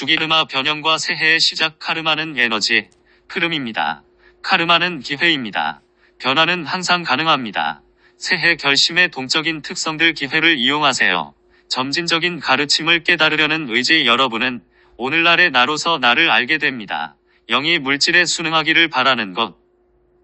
주기르마 변형과 새해의 시작. 카르마는 에너지, 흐름입니다. 카르마는 기회입니다. 변화는 항상 가능합니다. 새해 결심의 동적인 특성들. 기회를 이용하세요. 점진적인 가르침을 깨달으려는 의지. 여러분은 오늘날의 나로서 나를 알게 됩니다. 영이 물질에 순응하기를 바라는 것.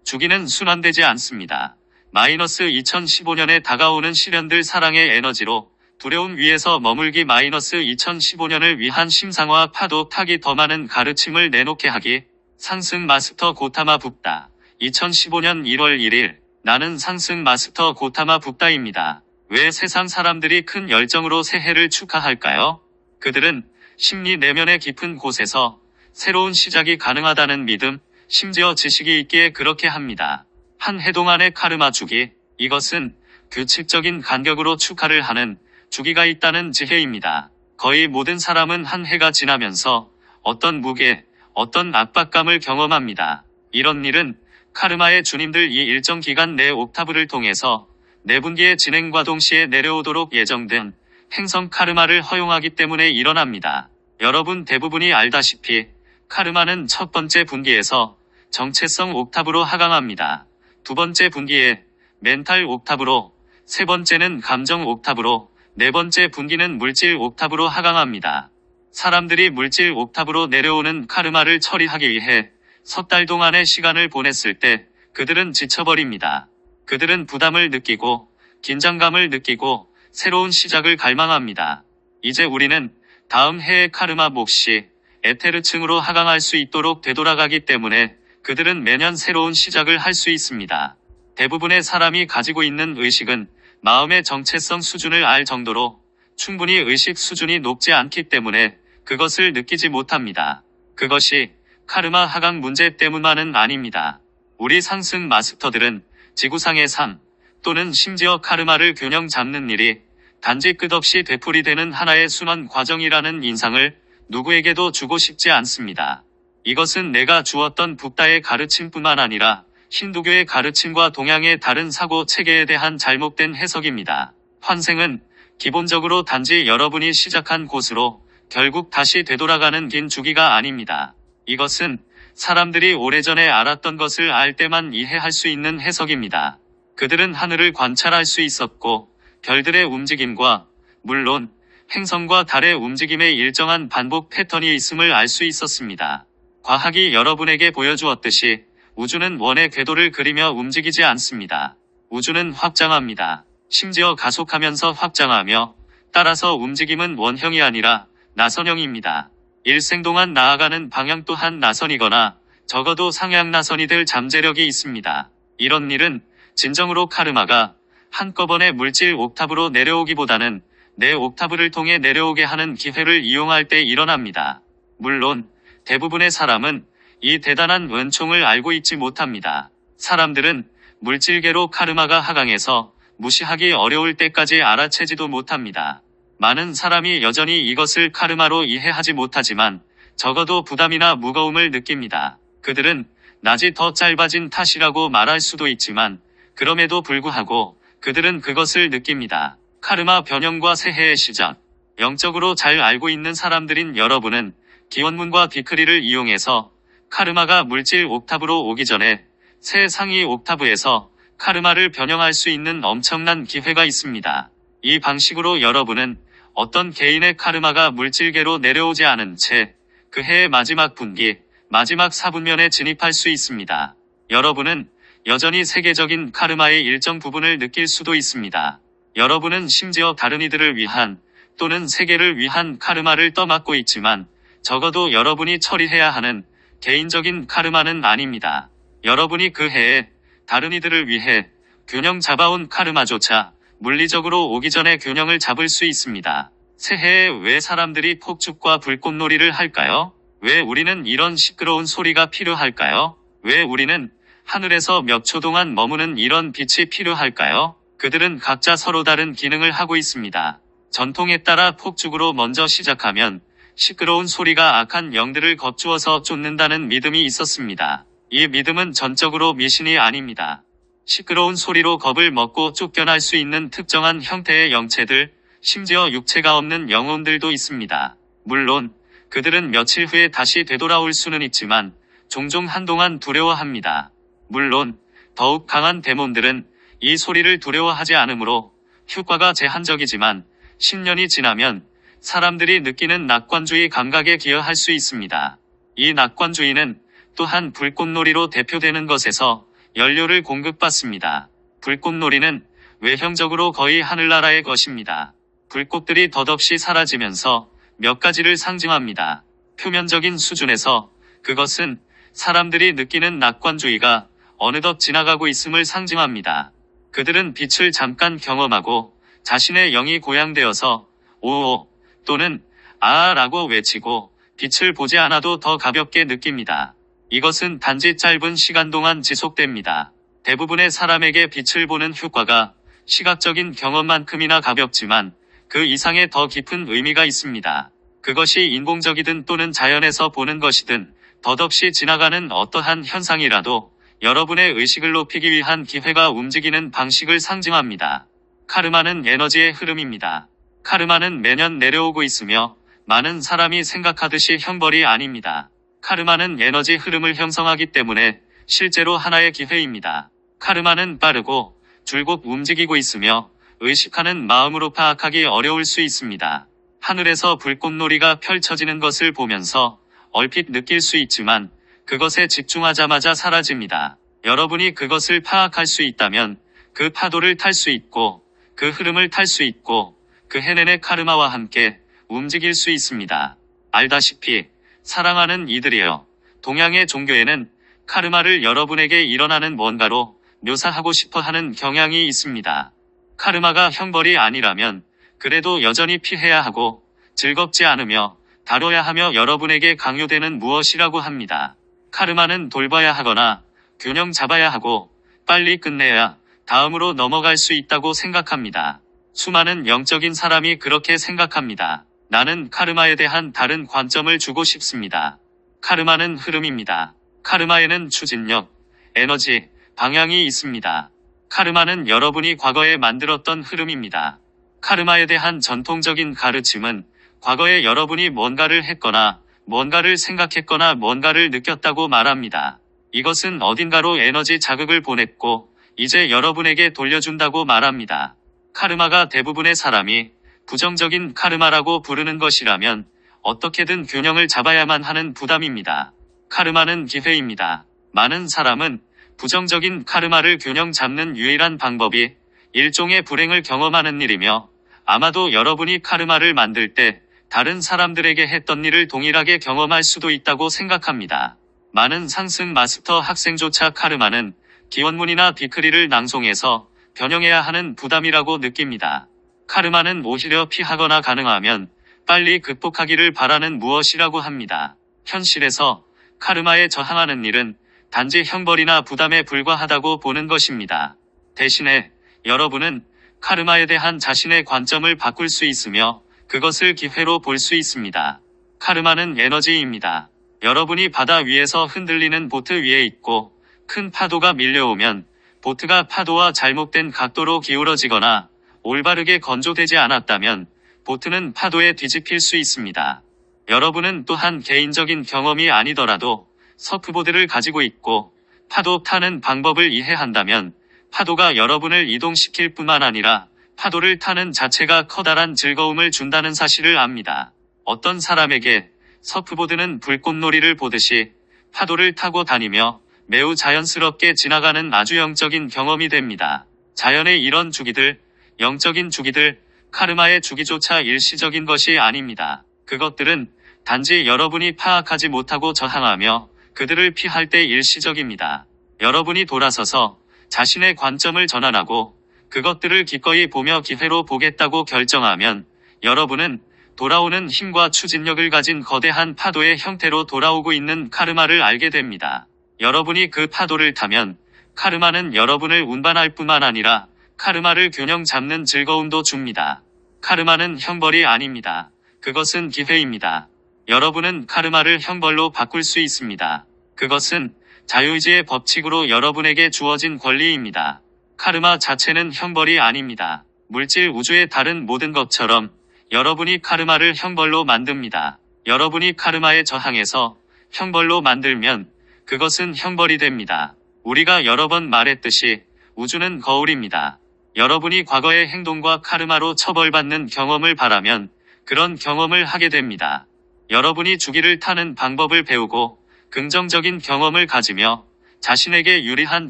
주기는 순환되지 않습니다. 마이너스 2015년에 다가오는 시련들. 사랑의 에너지로 두려움 위에서 머물기. 마이너스 2015년을 위한 심상화. 파도 타기. 더 많은 가르침을 내놓게 하기. 상승 마스터 고타마 붓다. 2015년 1월 1일 나는 상승 마스터 고타마 붓다입니다. 왜 세상 사람들이 큰 열정으로 새해를 축하할까요? 그들은 심리 내면의 깊은 곳에서 새로운 시작이 가능하다는 믿음, 심지어 지식이 있기에 그렇게 합니다. 한 해 동안의 카르마 주기, 이것은 규칙적인 간격으로 축하를 하는 주기가 있다는 지혜입니다. 거의 모든 사람은 한 해가 지나면서 어떤 무게, 어떤 압박감을 경험합니다. 이런 일은 카르마의 주님들 이 일정 기간 내 옥타브를 통해서 내분기의 진행과 동시에 내려오도록 예정된 행성 카르마를 허용하기 때문에 일어납니다. 여러분 대부분이 알다시피 카르마는 첫 번째 분기에서 정체성 옥타브로 하강합니다. 두 번째 분기에 멘탈 옥타브로, 세 번째는 감정 옥타브로, 네 번째 분기는 물질 옥타브로 하강합니다. 사람들이 물질 옥타브로 내려오는 카르마를 처리하기 위해 석 달 동안의 시간을 보냈을 때 그들은 지쳐버립니다. 그들은 부담을 느끼고 긴장감을 느끼고 새로운 시작을 갈망합니다. 이제 우리는 다음 해의 카르마 몫이 에테르층으로 하강할 수 있도록 되돌아가기 때문에 그들은 매년 새로운 시작을 할 수 있습니다. 대부분의 사람이 가지고 있는 의식은 마음의 정체성 수준을 알 정도로 충분히 의식 수준이 높지 않기 때문에 그것을 느끼지 못합니다. 그것이 카르마 하강 문제 때문만은 아닙니다. 우리 상승 마스터들은 지구상의 삶 또는 심지어 카르마를 균형 잡는 일이 단지 끝없이 되풀이되는 하나의 순환 과정이라는 인상을 누구에게도 주고 싶지 않습니다. 이것은 내가 주었던 붓다의 가르침뿐만 아니라 힌두교의 가르침과 동양의 다른 사고 체계에 대한 잘못된 해석입니다. 환생은 기본적으로 단지 여러분이 시작한 곳으로 결국 다시 되돌아가는 긴 주기가 아닙니다. 이것은 사람들이 오래전에 알았던 것을 알 때만 이해할 수 있는 해석입니다. 그들은 하늘을 관찰할 수 있었고 별들의 움직임과 물론 행성과 달의 움직임의 일정한 반복 패턴이 있음을 알 수 있었습니다. 과학이 여러분에게 보여주었듯이 우주는 원의 궤도를 그리며 움직이지 않습니다. 우주는 확장합니다. 심지어 가속하면서 확장하며 따라서 움직임은 원형이 아니라 나선형입니다. 일생 동안 나아가는 방향 또한 나선이거나 적어도 상향 나선이 될 잠재력이 있습니다. 이런 일은 진정으로 카르마가 한꺼번에 물질 옥타브로 내려오기보다는 내 옥타브를 통해 내려오게 하는 기회를 이용할 때 일어납니다. 물론 대부분의 사람은 이 대단한 은총을 알고 있지 못합니다. 사람들은 물질계로 카르마가 하강해서 무시하기 어려울 때까지 알아채지도 못합니다. 많은 사람이 여전히 이것을 카르마로 이해하지 못하지만 적어도 부담이나 무거움을 느낍니다. 그들은 낮이 더 짧아진 탓이라고 말할 수도 있지만 그럼에도 불구하고 그들은 그것을 느낍니다. 카르마 변형과 새해의 시작. 영적으로 잘 알고 있는 사람들인 여러분은 기원문과 비크리를 이용해서 카르마가 물질 옥타브로 오기 전에 새 상위 옥타브에서 카르마를 변형할 수 있는 엄청난 기회가 있습니다. 이 방식으로 여러분은 어떤 개인의 카르마가 물질계로 내려오지 않은 채 그 해의 마지막 분기, 마지막 4분면에 진입할 수 있습니다. 여러분은 여전히 세계적인 카르마의 일정 부분을 느낄 수도 있습니다. 여러분은 심지어 다른 이들을 위한 또는 세계를 위한 카르마를 떠맡고 있지만 적어도 여러분이 처리해야 하는 개인적인 카르마는 아닙니다. 여러분이 그 해에 다른 이들을 위해 균형 잡아온 카르마조차 물리적으로 오기 전에 균형을 잡을 수 있습니다. 새해에 왜 사람들이 폭죽과 불꽃놀이를 할까요? 왜 우리는 이런 시끄러운 소리가 필요할까요? 왜 우리는 하늘에서 몇 초 동안 머무는 이런 빛이 필요할까요? 그들은 각자 서로 다른 기능을 하고 있습니다. 전통에 따라 폭죽으로 먼저 시작하면 시끄러운 소리가 악한 영들을 겁주어서 쫓는다는 믿음이 있었습니다. 이 믿음은 전적으로 미신이 아닙니다. 시끄러운 소리로 겁을 먹고 쫓겨날 수 있는 특정한 형태의 영체들, 심지어 육체가 없는 영혼들도 있습니다. 물론 그들은 며칠 후에 다시 되돌아올 수는 있지만 종종 한동안 두려워합니다. 물론 더욱 강한 데몬들은 이 소리를 두려워하지 않으므로 효과가 제한적이지만 10년이 지나면 사람들이 느끼는 낙관주의 감각에 기여할 수 있습니다. 이 낙관주의는 또한 불꽃놀이로 대표되는 것에서 연료를 공급받습니다. 불꽃놀이는 외형적으로 거의 하늘나라의 것입니다. 불꽃들이 덧없이 사라지면서 몇 가지를 상징합니다. 표면적인 수준에서 그것은 사람들이 느끼는 낙관주의가 어느덧 지나가고 있음을 상징합니다. 그들은 빛을 잠깐 경험하고 자신의 영이 고양되어서 오오 또는 아아라고 외치고 빛을 보지 않아도 더 가볍게 느낍니다. 이것은 단지 짧은 시간 동안 지속됩니다. 대부분의 사람에게 빛을 보는 효과가 시각적인 경험만큼이나 가볍지만 그 이상의 더 깊은 의미가 있습니다. 그것이 인공적이든 또는 자연에서 보는 것이든 덧없이 지나가는 어떠한 현상이라도 여러분의 의식을 높이기 위한 기회가 움직이는 방식을 상징합니다. 카르마는 에너지의 흐름입니다. 카르마는 매년 내려오고 있으며 많은 사람이 생각하듯이 형벌이 아닙니다. 카르마는 에너지 흐름을 형성하기 때문에 실제로 하나의 기회입니다. 카르마는 빠르고 줄곧 움직이고 있으며 의식하는 마음으로 파악하기 어려울 수 있습니다. 하늘에서 불꽃놀이가 펼쳐지는 것을 보면서 얼핏 느낄 수 있지만 그것에 집중하자마자 사라집니다. 여러분이 그것을 파악할 수 있다면 그 파도를 탈 수 있고 그 흐름을 탈 수 있고 그 해낸의 카르마와 함께 움직일 수 있습니다. 알다시피 사랑하는 이들이여, 동양의 종교에는 카르마를 여러분에게 일어나는 뭔가로 묘사하고 싶어 하는 경향이 있습니다. 카르마가 형벌이 아니라면 그래도 여전히 피해야 하고 즐겁지 않으며 다뤄야 하며 여러분에게 강요되는 무엇이라고 합니다. 카르마는 돌봐야 하거나 균형 잡아야 하고 빨리 끝내야 다음으로 넘어갈 수 있다고 생각합니다. 수많은 영적인 사람이 그렇게 생각합니다. 나는 카르마에 대한 다른 관점을 주고 싶습니다. 카르마는 흐름입니다. 카르마에는 추진력, 에너지, 방향이 있습니다. 카르마는 여러분이 과거에 만들었던 흐름입니다. 카르마에 대한 전통적인 가르침은 과거에 여러분이 뭔가를 했거나 뭔가를 생각했거나 뭔가를 느꼈다고 말합니다. 이것은 어딘가로 에너지 자극을 보냈고 이제 여러분에게 돌려준다고 말합니다. 카르마가 대부분의 사람이 부정적인 카르마라고 부르는 것이라면 어떻게든 균형을 잡아야만 하는 부담입니다. 카르마는 기회입니다. 많은 사람은 부정적인 카르마를 균형 잡는 유일한 방법이 일종의 불행을 경험하는 일이며 아마도 여러분이 카르마를 만들 때 다른 사람들에게 했던 일을 동일하게 경험할 수도 있다고 생각합니다. 많은 상승 마스터 학생조차 카르마는 기원문이나 비크리를 낭송해서 변형해야 하는 부담이라고 느낍니다. 카르마는 오히려 피하거나 가능하면 빨리 극복하기를 바라는 무엇이라고 합니다. 현실에서 카르마에 저항하는 일은 단지 형벌이나 부담에 불과하다고 보는 것입니다. 대신에 여러분은 카르마에 대한 자신의 관점을 바꿀 수 있으며 그것을 기회로 볼 수 있습니다. 카르마는 에너지입니다. 여러분이 바다 위에서 흔들리는 보트 위에 있고 큰 파도가 밀려오면 보트가 파도와 잘못된 각도로 기울어지거나 올바르게 건조되지 않았다면 보트는 파도에 뒤집힐 수 있습니다. 여러분은 또한 개인적인 경험이 아니더라도 서프보드를 가지고 있고 파도 타는 방법을 이해한다면 파도가 여러분을 이동시킬 뿐만 아니라 파도를 타는 자체가 커다란 즐거움을 준다는 사실을 압니다. 어떤 사람에게 서프보드는 불꽃놀이를 보듯이 파도를 타고 다니며 매우 자연스럽게 지나가는 아주 영적인 경험이 됩니다. 자연의 이런 주기들, 영적인 주기들, 카르마의 주기조차 일시적인 것이 아닙니다. 그것들은 단지 여러분이 파악하지 못하고 저항하며 그들을 피할 때 일시적입니다. 여러분이 돌아서서 자신의 관점을 전환하고 그것들을 기꺼이 보며 기회로 보겠다고 결정하면 여러분은 돌아오는 힘과 추진력을 가진 거대한 파도의 형태로 돌아오고 있는 카르마를 알게 됩니다. 여러분이 그 파도를 타면 카르마는 여러분을 운반할 뿐만 아니라 카르마를 균형 잡는 즐거움도 줍니다. 카르마는 형벌이 아닙니다. 그것은 기회입니다. 여러분은 카르마를 형벌로 바꿀 수 있습니다. 그것은 자유의지의 법칙으로 여러분에게 주어진 권리입니다. 카르마 자체는 형벌이 아닙니다. 물질 우주의 다른 모든 것처럼 여러분이 카르마를 형벌로 만듭니다. 여러분이 카르마에 저항해서 형벌로 만들면 그것은 형벌이 됩니다. 우리가 여러 번 말했듯이 우주는 거울입니다. 여러분이 과거의 행동과 카르마로 처벌받는 경험을 바라면 그런 경험을 하게 됩니다. 여러분이 주기를 타는 방법을 배우고 긍정적인 경험을 가지며 자신에게 유리한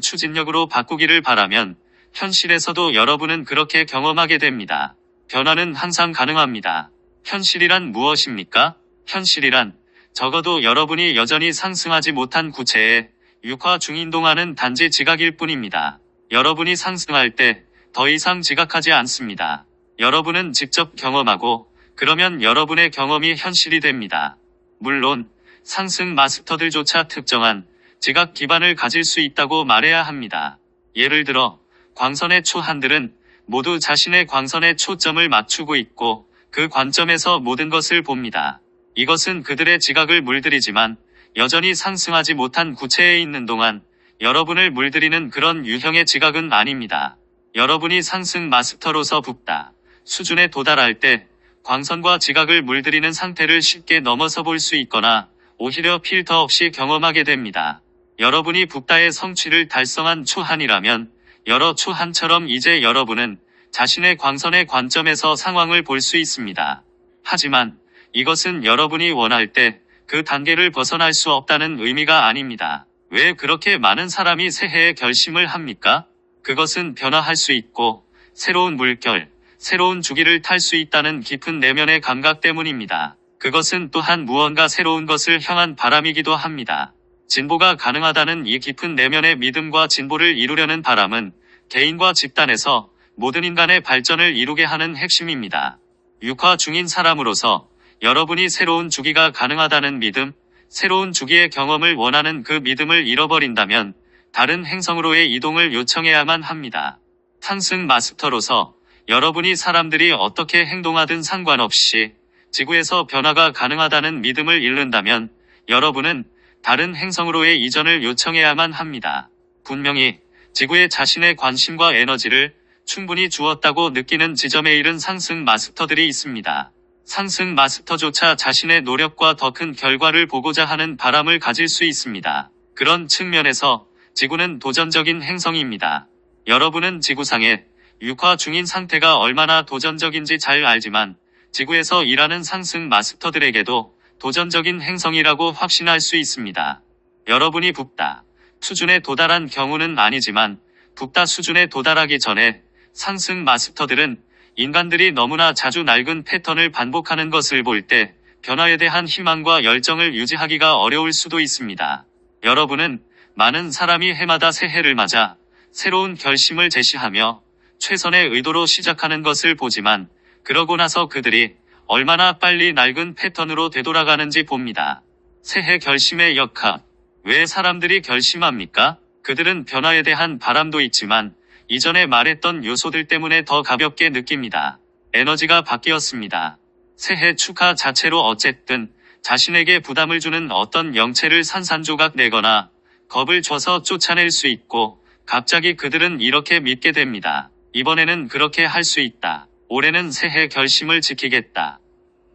추진력으로 바꾸기를 바라면 현실에서도 여러분은 그렇게 경험하게 됩니다. 변화는 항상 가능합니다. 현실이란 무엇입니까? 현실이란 적어도 여러분이 여전히 상승하지 못한 구체의 육화 중인동안은 단지 지각일 뿐입니다. 여러분이 상승할 때 더 이상 지각하지 않습니다. 여러분은 직접 경험하고 그러면 여러분의 경험이 현실이 됩니다. 물론 상승 마스터들조차 특정한 지각 기반을 가질 수 있다고 말해야 합니다. 예를 들어 광선의 초한들은 모두 자신의 광선에 초점을 맞추고 있고 그 관점에서 모든 것을 봅니다. 이것은 그들의 지각을 물들이지만 여전히 상승하지 못한 구체에 있는 동안 여러분을 물들이는 그런 유형의 지각은 아닙니다. 여러분이 상승 마스터로서 붓다 수준에 도달할 때 광선과 지각을 물들이는 상태를 쉽게 넘어서 볼 수 있거나 오히려 필터 없이 경험하게 됩니다. 여러분이 붓다의 성취를 달성한 초한이라면 여러 초한처럼 이제 여러분은 자신의 광선의 관점에서 상황을 볼 수 있습니다. 하지만 이것은 여러분이 원할 때 그 단계를 벗어날 수 없다는 의미가 아닙니다. 왜 그렇게 많은 사람이 새해에 결심을 합니까? 그것은 변화할 수 있고 새로운 물결, 새로운 주기를 탈 수 있다는 깊은 내면의 감각 때문입니다. 그것은 또한 무언가 새로운 것을 향한 바람이기도 합니다. 진보가 가능하다는 이 깊은 내면의 믿음과 진보를 이루려는 바람은 개인과 집단에서 모든 인간의 발전을 이루게 하는 핵심입니다. 육화 중인 사람으로서 여러분이 새로운 주기가 가능하다는 믿음, 새로운 주기의 경험을 원하는 그 믿음을 잃어버린다면 다른 행성으로의 이동을 요청해야만 합니다. 상승 마스터로서 여러분이 사람들이 어떻게 행동하든 상관없이 지구에서 변화가 가능하다는 믿음을 잃는다면 여러분은 다른 행성으로의 이전을 요청해야만 합니다. 분명히 지구에 자신의 관심과 에너지를 충분히 주었다고 느끼는 지점에 이른 상승 마스터들이 있습니다. 상승 마스터조차 자신의 노력과 더 큰 결과를 보고자 하는 바람을 가질 수 있습니다. 그런 측면에서 지구는 도전적인 행성입니다. 여러분은 지구상의 육화 중인 상태가 얼마나 도전적인지 잘 알지만 지구에서 일하는 상승 마스터들에게도 도전적인 행성이라고 확신할 수 있습니다. 여러분이 붓다 수준에 도달한 경우는 아니지만 붓다 수준에 도달하기 전에 상승 마스터들은 인간들이 너무나 자주 낡은 패턴을 반복하는 것을 볼 때 변화에 대한 희망과 열정을 유지하기가 어려울 수도 있습니다. 여러분은 많은 사람이 해마다 새해를 맞아 새로운 결심을 제시하며 최선의 의도로 시작하는 것을 보지만 그러고 나서 그들이 얼마나 빨리 낡은 패턴으로 되돌아가는지 봅니다. 새해 결심의 역학. 왜 사람들이 결심합니까? 그들은 변화에 대한 바람도 있지만 이전에 말했던 요소들 때문에 더 가볍게 느낍니다. 에너지가 바뀌었습니다. 새해 축하 자체로 어쨌든 자신에게 부담을 주는 어떤 영체를 산산조각 내거나 겁을 줘서 쫓아낼 수 있고 갑자기 그들은 이렇게 믿게 됩니다. 이번에는 그렇게 할 수 있다. 올해는 새해 결심을 지키겠다.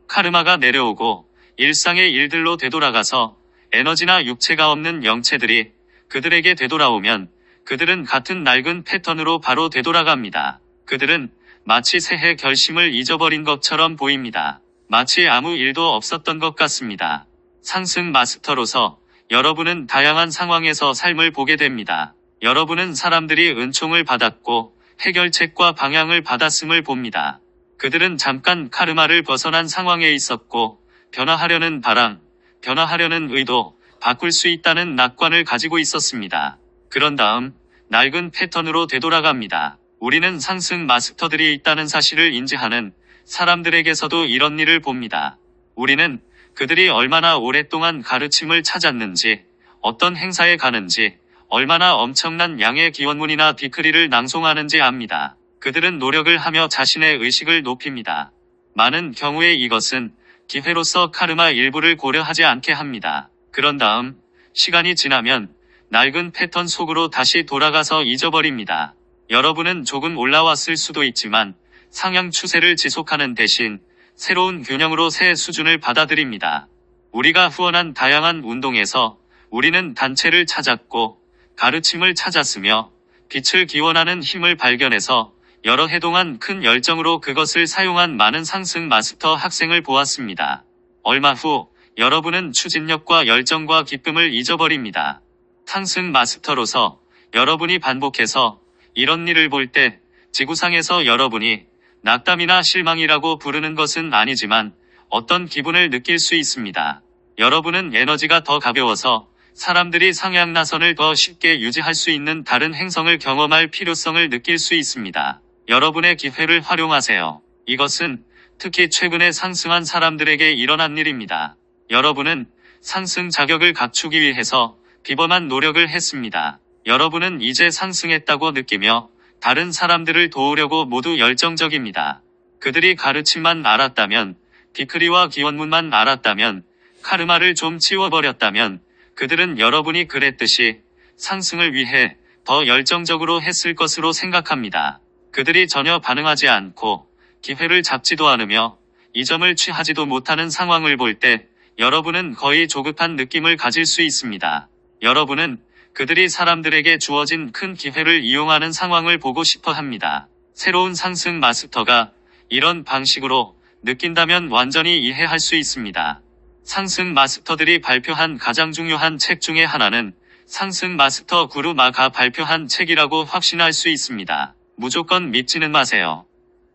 카르마가 내려오고 일상의 일들로 되돌아가서 에너지나 육체가 없는 영체들이 그들에게 되돌아오면 그들은 같은 낡은 패턴으로 바로 되돌아갑니다. 그들은 마치 새해 결심을 잊어버린 것처럼 보입니다. 마치 아무 일도 없었던 것 같습니다. 상승 마스터로서 여러분은 다양한 상황에서 삶을 보게 됩니다. 여러분은 사람들이 은총을 받았고 해결책과 방향을 받았음을 봅니다. 그들은 잠깐 카르마를 벗어난 상황에 있었고 변화하려는 바람, 변화하려는 의도, 바꿀 수 있다는 낙관을 가지고 있었습니다. 그런 다음 낡은 패턴으로 되돌아갑니다. 우리는 상승 마스터들이 있다는 사실을 인지하는 사람들에게서도 이런 일을 봅니다. 우리는 그들이 얼마나 오랫동안 가르침을 찾았는지, 어떤 행사에 가는지, 얼마나 엄청난 양의 기원문이나 디크리를 낭송하는지 압니다. 그들은 노력을 하며 자신의 의식을 높입니다. 많은 경우에 이것은 기회로서 카르마 일부를 고려하지 않게 합니다. 그런 다음 시간이 지나면 낡은 패턴 속으로 다시 돌아가서 잊어버립니다. 여러분은 조금 올라왔을 수도 있지만 상향 추세를 지속하는 대신 새로운 균형으로 새 수준을 받아들입니다. 우리가 후원한 다양한 운동에서 우리는 단체를 찾았고 가르침을 찾았으며 빛을 기원하는 힘을 발견해서 여러 해 동안 큰 열정으로 그것을 사용한 많은 상승 마스터 학생을 보았습니다. 얼마 후 여러분은 추진력과 열정과 기쁨을 잊어버립니다. 상승 마스터로서 여러분이 반복해서 이런 일을 볼 때 지구상에서 여러분이 낙담이나 실망이라고 부르는 것은 아니지만 어떤 기분을 느낄 수 있습니다. 여러분은 에너지가 더 가벼워서 사람들이 상향나선을 더 쉽게 유지할 수 있는 다른 행성을 경험할 필요성을 느낄 수 있습니다. 여러분의 기회를 활용하세요. 이것은 특히 최근에 상승한 사람들에게 일어난 일입니다. 여러분은 상승 자격을 갖추기 위해서 비범한 노력을 했습니다. 여러분은 이제 상승했다고 느끼며 다른 사람들을 도우려고 모두 열정적입니다. 그들이 가르침만 알았다면, 디크리와 기원문만 알았다면, 카르마를 좀 치워버렸다면 그들은 여러분이 그랬듯이 상승을 위해 더 열정적으로 했을 것으로 생각합니다. 그들이 전혀 반응하지 않고 기회를 잡지도 않으며 이 점을 취하지도 못하는 상황을 볼 때 여러분은 거의 조급한 느낌을 가질 수 있습니다. 여러분은 그들이 사람들에게 주어진 큰 기회를 이용하는 상황을 보고 싶어 합니다. 새로운 상승 마스터가 이런 방식으로 느낀다면 완전히 이해할 수 있습니다. 상승 마스터들이 발표한 가장 중요한 책 중에 하나는 상승 마스터 구루 마가 발표한 책이라고 확신할 수 있습니다. 무조건 믿지는 마세요.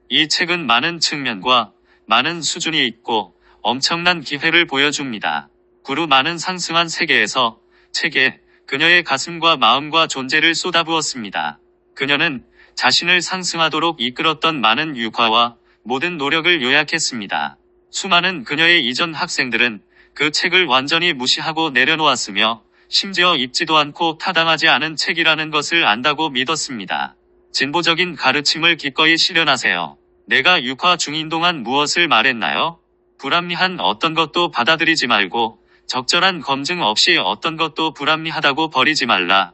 이 책은 많은 측면과 많은 수준이 있고 엄청난 기회를 보여줍니다. 구루 마는 상승한 세계에서 책에 그녀의 가슴과 마음과 존재를 쏟아부었습니다. 그녀는 자신을 상승하도록 이끌었던 많은 유화와 모든 노력을 요약했습니다. 수많은 그녀의 이전 학생들은 그 책을 완전히 무시하고 내려놓았으며 심지어 읽지도 않고 타당하지 않은 책이라는 것을 안다고 믿었습니다. 진보적인 가르침을 기꺼이 실현하세요. 내가 육화 중인 동안 무엇을 말했나요? 불합리한 어떤 것도 받아들이지 말고 적절한 검증 없이 어떤 것도 불합리하다고 버리지 말라.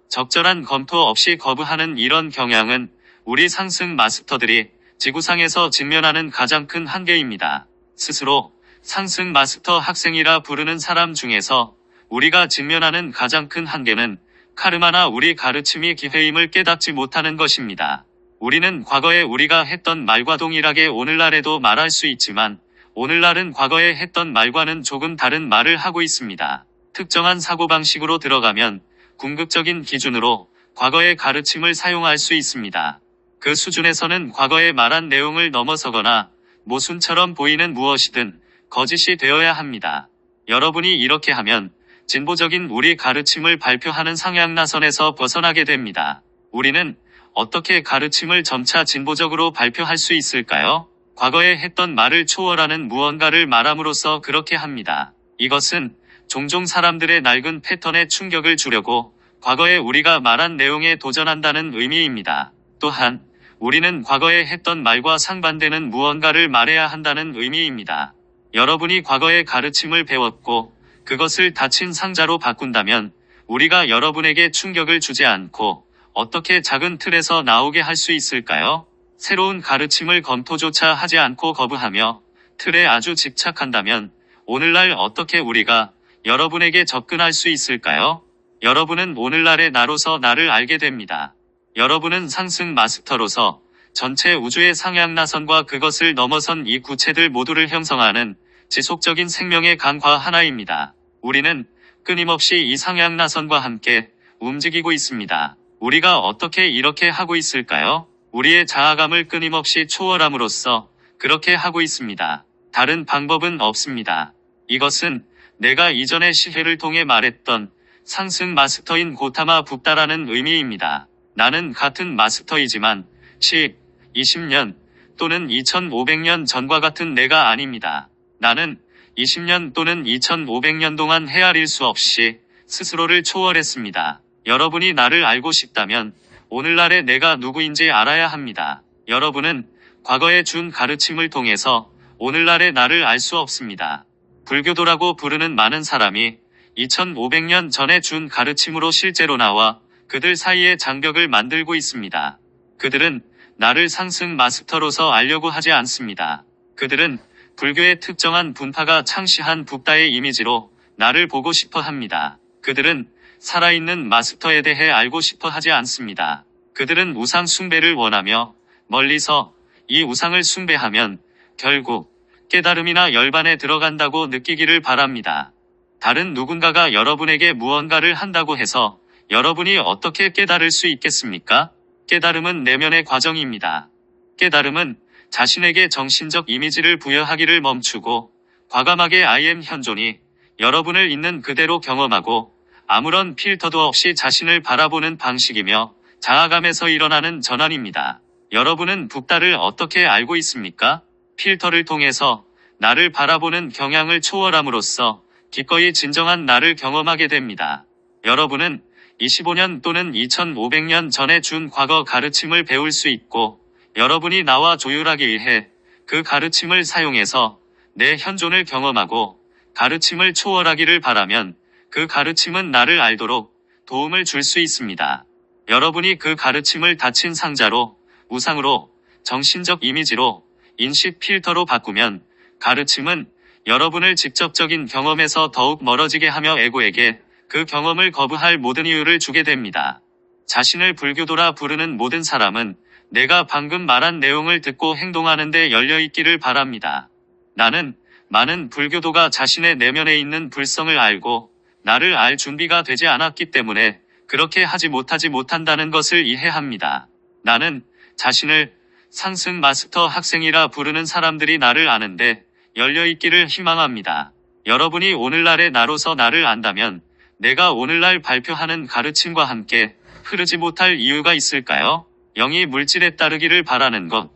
적절한 검토 없이 거부하는 이런 경향은 우리 상승 마스터들이 지구상에서 직면하는 가장 큰 한계입니다. 스스로 상승 마스터 학생이라 부르는 사람 중에서 우리가 직면하는 가장 큰 한계는 카르마나 우리 가르침이 기회임을 깨닫지 못하는 것입니다. 우리는 과거에 우리가 했던 말과 동일하게 오늘날에도 말할 수 있지만 오늘날은 과거에 했던 말과는 조금 다른 말을 하고 있습니다. 특정한 사고방식으로 들어가면 궁극적인 기준으로 과거의 가르침을 사용할 수 있습니다. 그 수준에서는 과거에 말한 내용을 넘어서거나 모순처럼 보이는 무엇이든 거짓이 되어야 합니다. 여러분이 이렇게 하면 진보적인 우리 가르침을 발표하는 상향나선에서 벗어나게 됩니다. 우리는 어떻게 가르침을 점차 진보적으로 발표할 수 있을까요? 과거에 했던 말을 초월하는 무언가를 말함으로써 그렇게 합니다. 이것은 종종 사람들의 낡은 패턴에 충격을 주려고 과거에 우리가 말한 내용에 도전한다는 의미입니다. 또한 우리는 과거에 했던 말과 상반되는 무언가를 말해야 한다는 의미입니다. 여러분이 과거의 가르침을 배웠고 그것을 닫힌 상자로 바꾼다면 우리가 여러분에게 충격을 주지 않고 어떻게 작은 틀에서 나오게 할 수 있을까요? 새로운 가르침을 검토조차 하지 않고 거부하며 틀에 아주 집착한다면 오늘날 어떻게 우리가 여러분에게 접근할 수 있을까요? 여러분은 오늘날의 나로서 나를 알게 됩니다. 여러분은 상승 마스터로서 전체 우주의 상향나선과 그것을 넘어선 이 구체들 모두를 형성하는 지속적인 생명의 강화 하나입니다. 우리는 끊임없이 이 상향나선과 함께 움직이고 있습니다. 우리가 어떻게 이렇게 하고 있을까요? 우리의 자아감을 끊임없이 초월함으로써 그렇게 하고 있습니다. 다른 방법은 없습니다. 이것은 내가 이전의 시회를 통해 말했던 상승 마스터인 고타마 붓다라는 의미입니다. 나는 같은 마스터이지만 10, 20년 또는 2500년 전과 같은 내가 아닙니다. 나는 20년 또는 2500년 동안 헤아릴 수 없이 스스로를 초월했습니다. 여러분이 나를 알고 싶다면 오늘날의 내가 누구인지 알아야 합니다. 여러분은 과거에 준 가르침을 통해서 오늘날의 나를 알 수 없습니다. 불교도라고 부르는 많은 사람이 2500년 전에 준 가르침으로 실제로 나와 그들 사이에 장벽을 만들고 있습니다. 그들은 나를 상승 마스터로서 알려고 하지 않습니다. 그들은 불교의 특정한 분파가 창시한 붓다의 이미지로 나를 보고 싶어 합니다. 그들은 살아있는 마스터에 대해 알고 싶어 하지 않습니다. 그들은 우상 숭배를 원하며 멀리서 이 우상을 숭배하면 결국 깨달음이나 열반에 들어간다고 느끼기를 바랍니다. 다른 누군가가 여러분에게 무언가를 한다고 해서 여러분이 어떻게 깨달을 수 있겠습니까? 깨달음은 내면의 과정입니다. 깨달음은 자신에게 정신적 이미지를 부여하기를 멈추고 과감하게 I am 현존이 여러분을 있는 그대로 경험하고 아무런 필터도 없이 자신을 바라보는 방식이며 자아감에서 일어나는 전환입니다. 여러분은 붓다를 어떻게 알고 있습니까? 필터를 통해서 나를 바라보는 경향을 초월함으로써 기꺼이 진정한 나를 경험하게 됩니다. 여러분은 25년 또는 2500년 전에 준 과거 가르침을 배울 수 있고 여러분이 나와 조율하기 위해 그 가르침을 사용해서 내 현존을 경험하고 가르침을 초월하기를 바라면 그 가르침은 나를 알도록 도움을 줄 수 있습니다. 여러분이 그 가르침을 닫힌 상자로, 우상으로, 정신적 이미지로, 인식 필터로 바꾸면 가르침은 여러분을 직접적인 경험에서 더욱 멀어지게 하며 에고에게 그 경험을 거부할 모든 이유를 주게 됩니다. 자신을 불교도라 부르는 모든 사람은 내가 방금 말한 내용을 듣고 행동하는데 열려있기를 바랍니다. 나는 많은 불교도가 자신의 내면에 있는 불성을 알고 나를 알 준비가 되지 않았기 때문에 그렇게 하지 못한다는 것을 이해합니다. 나는 자신을 상승 마스터 학생이라 부르는 사람들이 나를 아는데 열려있기를 희망합니다. 여러분이 오늘날의 나로서 나를 안다면 내가 오늘날 발표하는 가르침과 함께 흐르지 못할 이유가 있을까요? 영이 물질에 따르기를 바라는 것.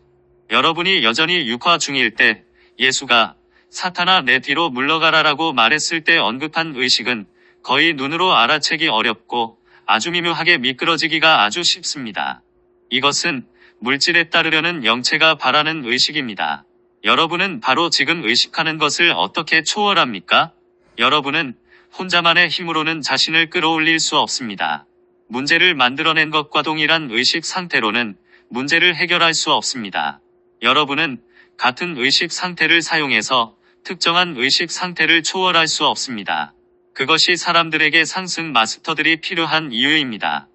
여러분이 여전히 육화 중일 때 예수가 사탄아 내 뒤로 물러가라라고 말했을 때 언급한 의식은 거의 눈으로 알아채기 어렵고 아주 미묘하게 미끄러지기가 아주 쉽습니다. 이것은 물질에 따르려는 영체가 바라는 의식입니다. 여러분은 바로 지금 의식하는 것을 어떻게 초월합니까? 여러분은 혼자만의 힘으로는 자신을 끌어올릴 수 없습니다. 문제를 만들어낸 것과 동일한 의식 상태로는 문제를 해결할 수 없습니다. 여러분은 같은 의식 상태를 사용해서 특정한 의식 상태를 초월할 수 없습니다. 그것이 사람들에게 상승 마스터들이 필요한 이유입니다.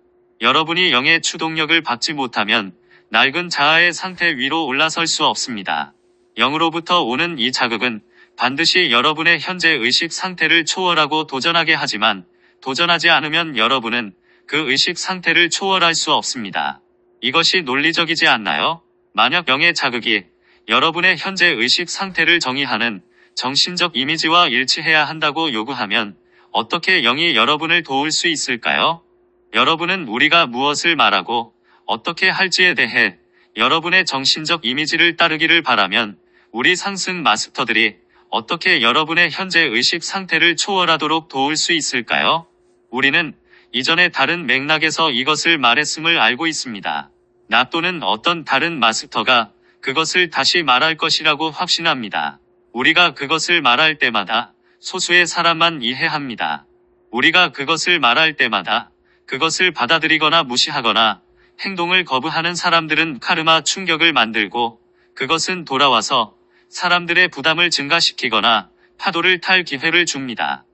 여러분이 영의 추동력을 받지 못하면 낡은 자아의 상태 위로 올라설 수 없습니다. 영으로부터 오는 이 자극은 반드시 여러분의 현재 의식 상태를 초월하고 도전하게 하지만 도전하지 않으면 여러분은 그 의식 상태를 초월할 수 없습니다. 이것이 논리적이지 않나요? 만약 영의 자극이 여러분의 현재 의식 상태를 정의하는 정신적 이미지와 일치해야 한다고 요구하면 어떻게 영이 여러분을 도울 수 있을까요? 여러분은 우리가 무엇을 말하고 어떻게 할지에 대해 여러분의 정신적 이미지를 따르기를 바라면 우리 상승 마스터들이 어떻게 여러분의 현재 의식 상태를 초월하도록 도울 수 있을까요? 우리는 이전에 다른 맥락에서 이것을 말했음을 알고 있습니다. 나 또는 어떤 다른 마스터가 그것을 다시 말할 것이라고 확신합니다. 우리가 그것을 말할 때마다 소수의 사람만 이해합니다. 우리가 그것을 말할 때마다 그것을 받아들이거나 무시하거나 행동을 거부하는 사람들은 카르마 충격을 만들고 그것은 돌아와서 사람들의 부담을 증가시키거나 파도를 탈 기회를 줍니다.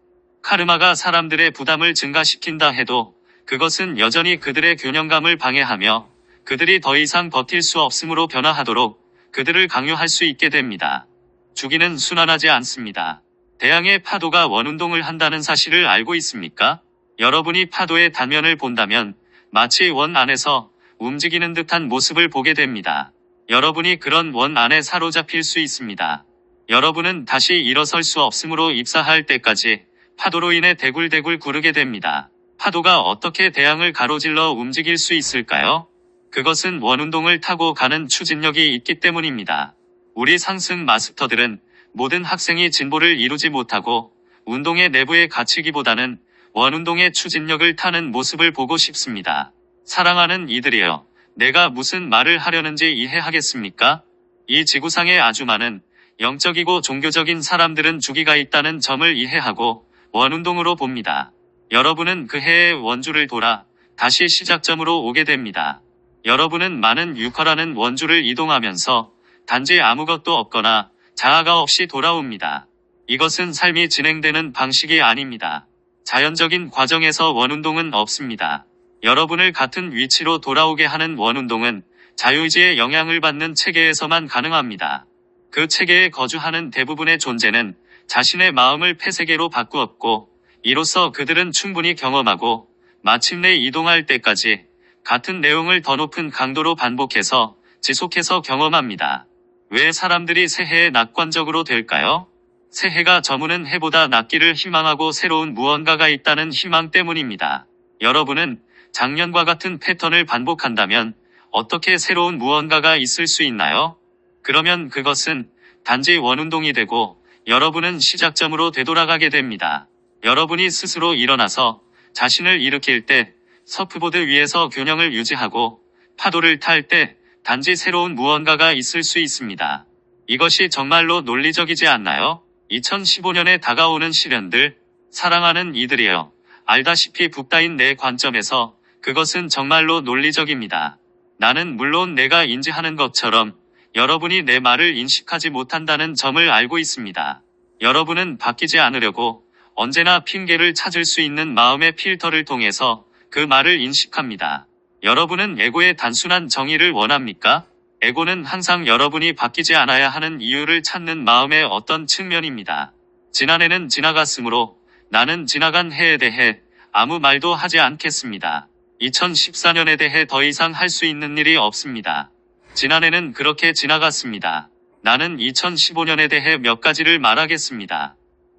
카르마가 사람들의 부담을 증가시킨다 해도 그것은 여전히 그들의 균형감을 방해하며 그들이 더 이상 버틸 수 없음으로 변화하도록 그들을 강요할 수 있게 됩니다. 주기는 순환하지 않습니다. 대양의 파도가 원운동을 한다는 사실을 알고 있습니까? 여러분이 파도의 단면을 본다면 마치 원 안에서 움직이는 듯한 모습을 보게 됩니다. 여러분이 그런 원 안에 사로잡힐 수 있습니다. 여러분은 다시 일어설 수 없으므로 입사할 때까지 파도로 인해 대굴대굴 구르게 됩니다. 파도가 어떻게 대양을 가로질러 움직일 수 있을까요? 그것은 원운동을 타고 가는 추진력이 있기 때문입니다. 우리 상승 마스터들은 모든 학생이 진보를 이루지 못하고 운동의 내부에 갇히기보다는 원운동의 추진력을 타는 모습을 보고 싶습니다. 사랑하는 이들이여, 내가 무슨 말을 하려는지 이해하겠습니까? 이 지구상에 아주 많은 영적이고 종교적인 사람들은 주기가 있다는 점을 이해하고 원운동으로 봅니다. 여러분은 그 해의 원주를 돌아 다시 시작점으로 오게 됩니다. 여러분은 많은 유커라는 원주를 이동하면서 단지 아무것도 없거나 자아가 없이 돌아옵니다. 이것은 삶이 진행되는 방식이 아닙니다. 자연적인 과정에서 원운동은 없습니다. 여러분을 같은 위치로 돌아오게 하는 원운동은 자유의지의 영향을 받는 체계에서만 가능합니다. 그 체계에 거주하는 대부분의 존재는 자신의 마음을 폐세계로 바꾸었고, 이로써 그들은 충분히 경험하고 마침내 이동할 때까지 같은 내용을 더 높은 강도로 반복해서 지속해서 경험합니다. 왜 사람들이 새해에 낙관적으로 될까요? 새해가 저무는 해보다 낫기를 희망하고 새로운 무언가가 있다는 희망 때문입니다. 여러분은 작년과 같은 패턴을 반복한다면 어떻게 새로운 무언가가 있을 수 있나요? 그러면 그것은 단지 원운동이 되고 여러분은 시작점으로 되돌아가게 됩니다. 여러분이 스스로 일어나서 자신을 일으킬 때, 서프보드 위에서 균형을 유지하고 파도를 탈 때 단지 새로운 무언가가 있을 수 있습니다. 이것이 정말로 논리적이지 않나요? 2015년에 다가오는 시련들, 사랑하는 이들이여. 알다시피 북다인 내 관점에서 그것은 정말로 논리적입니다. 나는 물론 내가 인지하는 것처럼 여러분이 내 말을 인식하지 못한다는 점을 알고 있습니다. 여러분은 바뀌지 않으려고 언제나 핑계를 찾을 수 있는 마음의 필터를 통해서 그 말을 인식합니다. 여러분은 에고의 단순한 정의를 원합니까? 에고는 항상 여러분이 바뀌지 않아야 하는 이유를 찾는 마음의 어떤 측면입니다. 지난해는 지나갔으므로 나는 지나간 해에 대해 아무 말도 하지 않겠습니다. 2014년에 대해 더 이상 할 수 있는 일이 없습니다. 지난해는 그렇게 지나갔습니다. 나는 2015년에 대해 몇 가지를 말하겠습니다.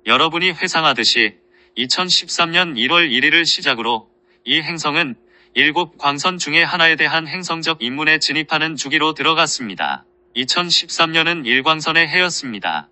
여러분이 회상하듯이 2013년 1월 1일을 시작으로 이 행성은 7 광선 중에 하나에 대한 행성적 입문에 진입하는 주기로 들어갔습니다. 2013년은 1광선의 해였습니다.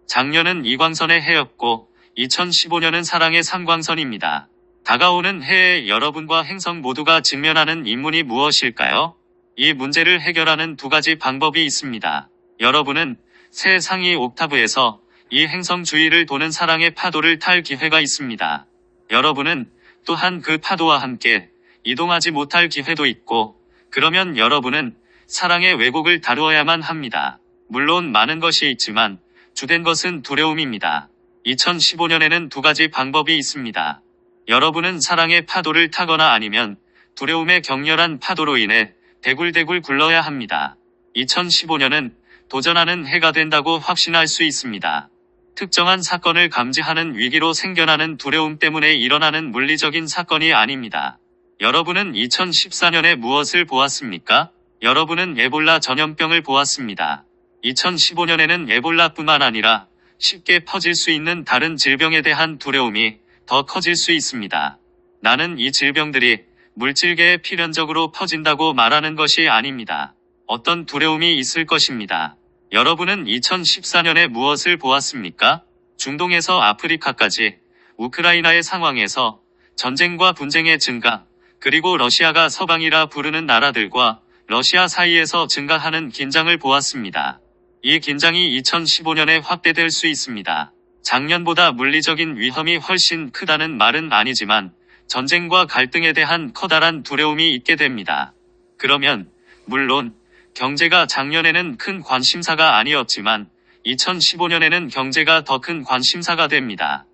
작년은 2광선의 해였고 2015년은 사랑의 3광선입니다. 다가오는 해에 여러분과 행성 모두가 직면하는 입문이 무엇일까요? 이 문제를 해결하는 두 가지 방법이 있습니다. 여러분은 새 상위 옥타브에서 이 행성 주위를 도는 사랑의 파도를 탈 기회가 있습니다. 여러분은 또한 그 파도와 함께 이동하지 못할 기회도 있고, 그러면 여러분은 사랑의 왜곡을 다루어야만 합니다. 물론 많은 것이 있지만 주된 것은 두려움입니다. 2015년에는 두 가지 방법이 있습니다. 여러분은 사랑의 파도를 타거나 아니면 두려움의 격렬한 파도로 인해 대굴대굴 굴러야 합니다. 2015년은 도전하는 해가 된다고 확신할 수 있습니다. 특정한 사건을 감지하는 위기로 생겨나는 두려움 때문에 일어나는 물리적인 사건이 아닙니다. 여러분은 2014년에 무엇을 보았습니까? 여러분은 에볼라 전염병을 보았습니다. 2015년에는 에볼라뿐만 아니라 쉽게 퍼질 수 있는 다른 질병에 대한 두려움이 더 커질 수 있습니다. 나는 이 질병들이 물질계에 필연적으로 퍼진다고 말하는 것이 아닙니다. 어떤 두려움이 있을 것입니다. 여러분은 2014년에 무엇을 보았습니까? 중동에서 아프리카까지 우크라이나의 상황에서 전쟁과 분쟁의 증가, 그리고 러시아가 서방이라 부르는 나라들과 러시아 사이에서 증가하는 긴장을 보았습니다. 이 긴장이 2015년에 확대될 수 있습니다. 작년보다 물리적인 위험이 훨씬 크다는 말은 아니지만 전쟁과 갈등에 대한 커다란 두려움이 있게 됩니다. 그러면 물론 경제가 작년에는 큰 관심사가 아니었지만 2015년에는 경제가 더 큰 관심사가 됩니다.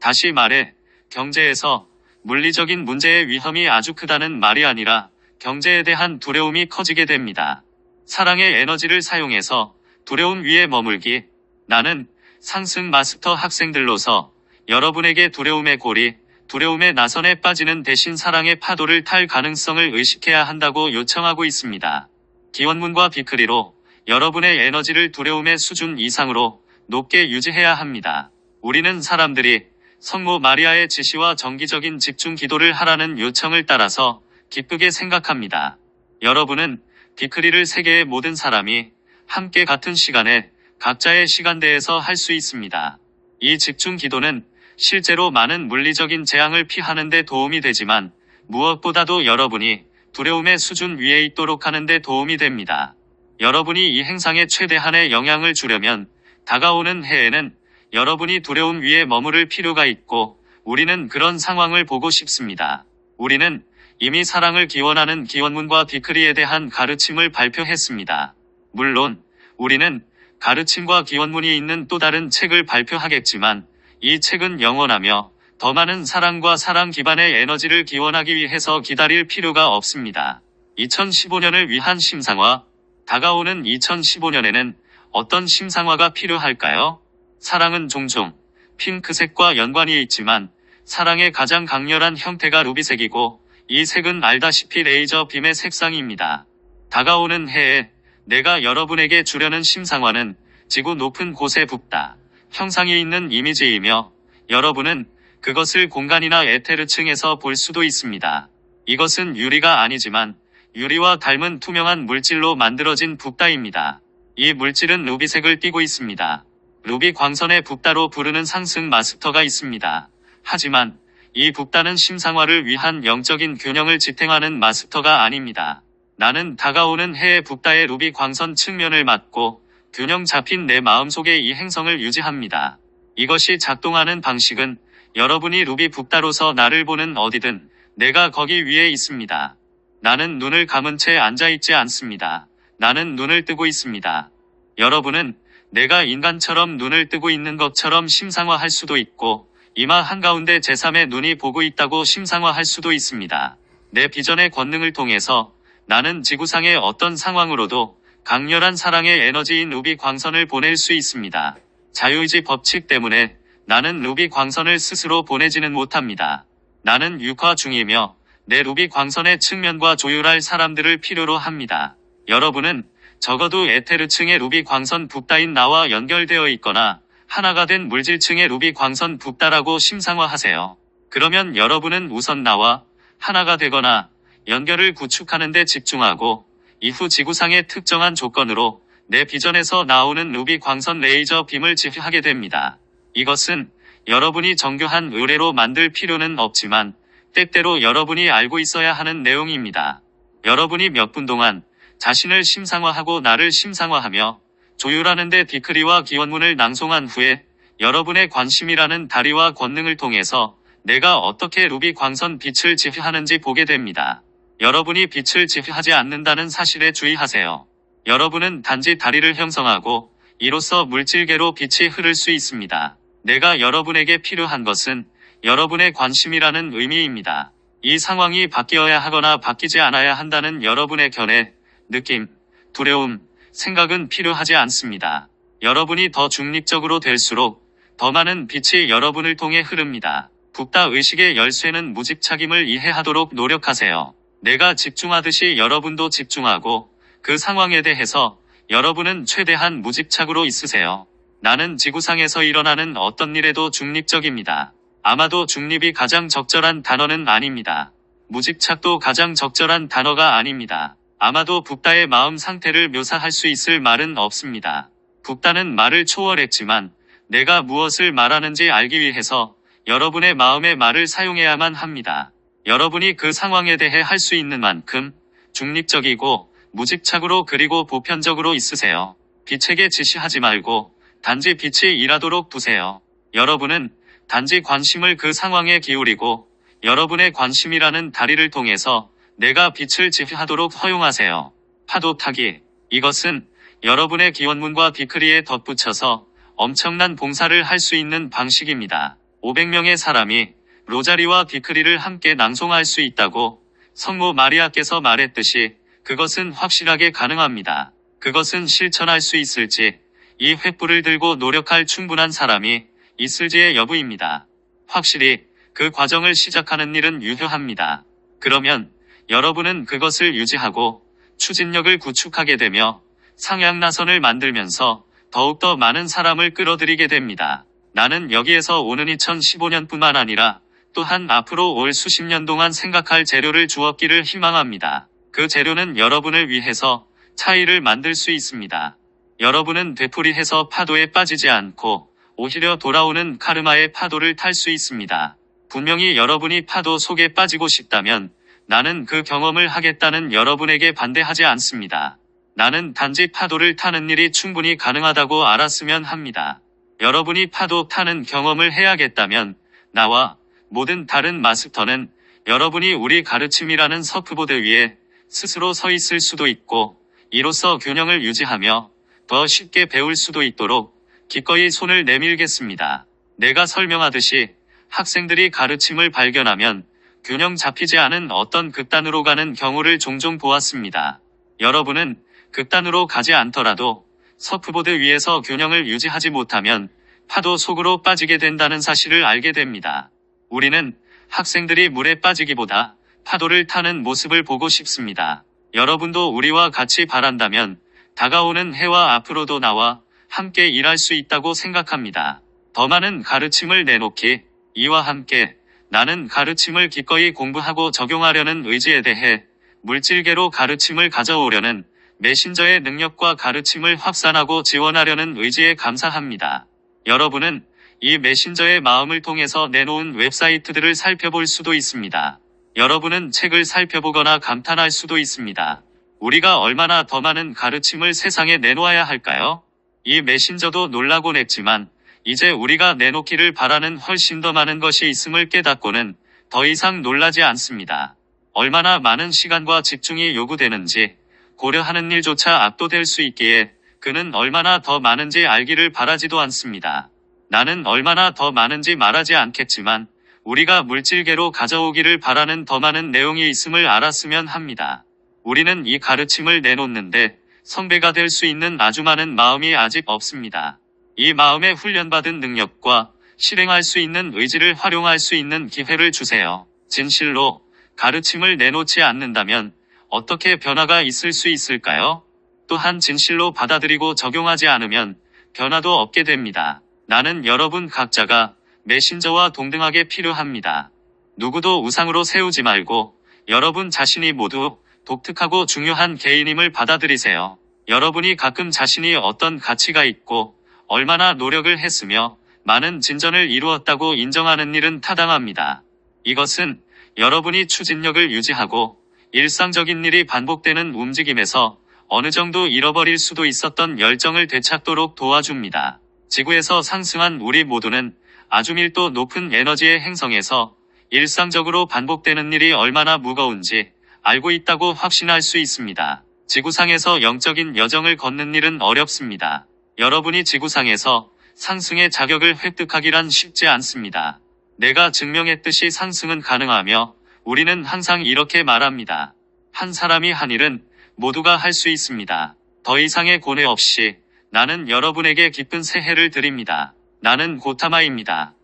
다시 말해 경제에서 물리적인 문제의 위험이 아주 크다는 말이 아니라 경제에 대한 두려움이 커지게 됩니다. 사랑의 에너지를 사용해서 두려움 위에 머물기. 나는 상승 마스터 학생들로서 여러분에게 두려움의 고리, 두려움의 나선에 빠지는 대신 사랑의 파도를 탈 가능성을 의식해야 한다고 요청하고 있습니다. 기원문과 비크리로 여러분의 에너지를 두려움의 수준 이상으로 높게 유지해야 합니다. 우리는 사람들이 성모 마리아의 지시와 정기적인 집중 기도를 하라는 요청을 따라서 기쁘게 생각합니다. 여러분은 비크리를 세계의 모든 사람이 함께 같은 시간에 각자의 시간대에서 할 수 있습니다. 이 집중 기도는 실제로 많은 물리적인 재앙을 피하는 데 도움이 되지만 무엇보다도 여러분이 두려움의 수준 위에 있도록 하는 데 도움이 됩니다. 여러분이 이 행상에 최대한의 영향을 주려면 다가오는 해에는 여러분이 두려움 위에 머무를 필요가 있고 우리는 그런 상황을 보고 싶습니다. 우리는 이미 사랑을 기원하는 기원문과 비크리에 대한 가르침을 발표했습니다. 물론 우리는 가르침과 기원문이 있는 또 다른 책을 발표하겠지만 이 책은 영원하며 더 많은 사랑과 사랑 기반의 에너지를 기원하기 위해서 기다릴 필요가 없습니다. 2015년을 위한 심상화. 다가오는 2015년에는 어떤 심상화가 필요할까요? 사랑은 종종 핑크색과 연관이 있지만 사랑의 가장 강렬한 형태가 루비색이고 이 색은 알다시피 레이저 빔의 색상입니다. 다가오는 해에 내가 여러분에게 주려는 심상화는 지구 높은 곳에 붓다 형상이 있는 이미지이며 여러분은 그것을 공간이나 에테르층에서 볼 수도 있습니다. 이것은 유리가 아니지만 유리와 닮은 투명한 물질로 만들어진 붓다입니다. 이 물질은 루비색을 띠고 있습니다. 루비 광선의 붓다로 부르는 상승 마스터가 있습니다. 하지만 이 붓다는 심상화를 위한 영적인 균형을 지탱하는 마스터가 아닙니다. 나는 다가오는 해의 붓다의 루비 광선 측면을 맡고 균형 잡힌 내 마음속에 이 행성을 유지합니다. 이것이 작동하는 방식은 여러분이 루비 붓다로서 나를 보는 어디든 내가 거기 위에 있습니다. 나는 눈을 감은 채 앉아있지 않습니다. 나는 눈을 뜨고 있습니다. 여러분은 내가 인간처럼 눈을 뜨고 있는 것처럼 심상화할 수도 있고 이마 한가운데 제3의 눈이 보고 있다고 심상화할 수도 있습니다. 내 비전의 권능을 통해서 나는 지구상의 어떤 상황으로도 강렬한 사랑의 에너지인 루비 광선을 보낼 수 있습니다. 자유의지 법칙 때문에 나는 루비 광선을 스스로 보내지는 못합니다. 나는 육화 중이며 내 루비 광선의 측면과 조율할 사람들을 필요로 합니다. 여러분은 적어도 에테르층의 루비 광선 붓다인 나와 연결되어 있거나 하나가 된 물질층의 루비 광선 붓다라고 심상화하세요. 그러면 여러분은 우선 나와 하나가 되거나 연결을 구축하는 데 집중하고 이후 지구상의 특정한 조건으로 내 비전에서 나오는 루비 광선 레이저 빔을 지휘하게 됩니다. 이것은 여러분이 정교한 의뢰로 만들 필요는 없지만 때때로 여러분이 알고 있어야 하는 내용입니다. 여러분이 몇 분 동안 자신을 심상화하고 나를 심상화하며 조율하는 데 디크리와 기원문을 낭송한 후에 여러분의 관심이라는 다리와 권능을 통해서 내가 어떻게 루비 광선 빛을 지휘하는지 보게 됩니다. 여러분이 빛을 지휘하지 않는다는 사실에 주의하세요. 여러분은 단지 다리를 형성하고 이로써 물질계로 빛이 흐를 수 있습니다. 내가 여러분에게 필요한 것은 여러분의 관심이라는 의미입니다. 이 상황이 바뀌어야 하거나 바뀌지 않아야 한다는 여러분의 견해, 느낌, 두려움, 생각은 필요하지 않습니다. 여러분이 더 중립적으로 될수록 더 많은 빛이 여러분을 통해 흐릅니다. 붓다 의식의 열쇠는 무집착임을 이해하도록 노력하세요. 내가 집중하듯이 여러분도 집중하고 그 상황에 대해서 여러분은 최대한 무집착으로 있으세요. 나는 지구상에서 일어나는 어떤 일에도 중립적입니다. 아마도 중립이 가장 적절한 단어는 아닙니다. 무집착도 가장 적절한 단어가 아닙니다. 아마도 붓다의 마음 상태를 묘사할 수 있을 말은 없습니다. 붓다는 말을 초월했지만 내가 무엇을 말하는지 알기 위해서 여러분의 마음의 말을 사용해야만 합니다. 여러분이 그 상황에 대해 할 수 있는 만큼 중립적이고 무집착으로 그리고 보편적으로 있으세요. 빛에게 지시하지 말고 단지 빛이 일하도록 두세요. 여러분은 단지 관심을 그 상황에 기울이고 여러분의 관심이라는 다리를 통해서 내가 빛을 지휘하도록 허용하세요. 파도 타기. 이것은 여러분의 기원문과 디크리에 덧붙여서 엄청난 봉사를 할 수 있는 방식입니다. 500명의 사람이 로자리와 디크리를 함께 낭송할 수 있다고 성모 마리아께서 말했듯이 그것은 확실하게 가능합니다. 그것은 실천할 수 있을지, 이 횃불을 들고 노력할 충분한 사람이 있을지의 여부입니다. 확실히 그 과정을 시작하는 일은 유효합니다. 그러면 여러분은 그것을 유지하고 추진력을 구축하게 되며 상향나선을 만들면서 더욱더 많은 사람을 끌어들이게 됩니다. 나는 여기에서 오는 2015년뿐만 아니라 또한 앞으로 올 수십 년 동안 생각할 재료를 주었기를 희망합니다. 그 재료는 여러분을 위해서 차이를 만들 수 있습니다. 여러분은 되풀이해서 파도에 빠지지 않고 오히려 돌아오는 카르마의 파도를 탈 수 있습니다. 분명히 여러분이 파도 속에 빠지고 싶다면 나는 그 경험을 하겠다는 여러분에게 반대하지 않습니다. 나는 단지 파도를 타는 일이 충분히 가능하다고 알았으면 합니다. 여러분이 파도 타는 경험을 해야겠다면 나와 모든 다른 마스터는 여러분이 우리 가르침이라는 서프보드 위에 스스로 서 있을 수도 있고 이로써 균형을 유지하며 더 쉽게 배울 수도 있도록 기꺼이 손을 내밀겠습니다. 내가 설명하듯이 학생들이 가르침을 발견하면 균형 잡히지 않은 어떤 극단으로 가는 경우를 종종 보았습니다. 여러분은 극단으로 가지 않더라도 서프보드 위에서 균형을 유지하지 못하면 파도 속으로 빠지게 된다는 사실을 알게 됩니다. 우리는 학생들이 물에 빠지기보다 파도를 타는 모습을 보고 싶습니다. 여러분도 우리와 같이 바란다면 다가오는 해와 앞으로도 나와 함께 일할 수 있다고 생각합니다. 더 많은 가르침을 내놓기. 이와 함께 나는 가르침을 기꺼이 공부하고 적용하려는 의지에 대해 물질계로 가르침을 가져오려는 메신저의 능력과 가르침을 확산하고 지원하려는 의지에 감사합니다. 여러분은 이 메신저의 마음을 통해서 내놓은 웹사이트들을 살펴볼 수도 있습니다. 여러분은 책을 살펴보거나 감탄할 수도 있습니다. 우리가 얼마나 더 많은 가르침을 세상에 내놓아야 할까요? 이 메신저도 놀라곤 했지만 이제 우리가 내놓기를 바라는 훨씬 더 많은 것이 있음을 깨닫고는 더 이상 놀라지 않습니다. 얼마나 많은 시간과 집중이 요구되는지 고려하는 일조차 압도될 수 있기에 그는 얼마나 더 많은지 알기를 바라지도 않습니다. 나는 얼마나 더 많은지 말하지 않겠지만 우리가 물질계로 가져오기를 바라는 더 많은 내용이 있음을 알았으면 합니다. 우리는 이 가르침을 내놓는데 선배가 될 수 있는 아주 많은 마음이 아직 없습니다. 이 마음에 훈련받은 능력과 실행할 수 있는 의지를 활용할 수 있는 기회를 주세요. 진실로 가르침을 내놓지 않는다면 어떻게 변화가 있을 수 있을까요? 또한 진실로 받아들이고 적용하지 않으면 변화도 없게 됩니다. 나는 여러분 각자가 메신저와 동등하게 필요합니다. 누구도 우상으로 세우지 말고 여러분 자신이 모두 독특하고 중요한 개인임을 받아들이세요. 여러분이 가끔 자신이 어떤 가치가 있고 얼마나 노력을 했으며 많은 진전을 이루었다고 인정하는 일은 타당합니다. 이것은 여러분이 추진력을 유지하고 일상적인 일이 반복되는 움직임에서 어느 정도 잃어버릴 수도 있었던 열정을 되찾도록 도와줍니다. 지구에서 상승한 우리 모두는 아주 밀도 높은 에너지의 행성에서 일상적으로 반복되는 일이 얼마나 무거운지 알고 있다고 확신할 수 있습니다. 지구상에서 영적인 여정을 걷는 일은 어렵습니다. 여러분이 지구상에서 상승의 자격을 획득하기란 쉽지 않습니다. 내가 증명했듯이 상승은 가능하며 우리는 항상 이렇게 말합니다. 한 사람이 한 일은 모두가 할 수 있습니다. 더 이상의 고뇌 없이 나는 여러분에게 기쁜 새해를 드립니다. 나는 고타마입니다.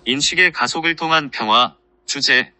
인식의 가속을 통한 평화. 주제.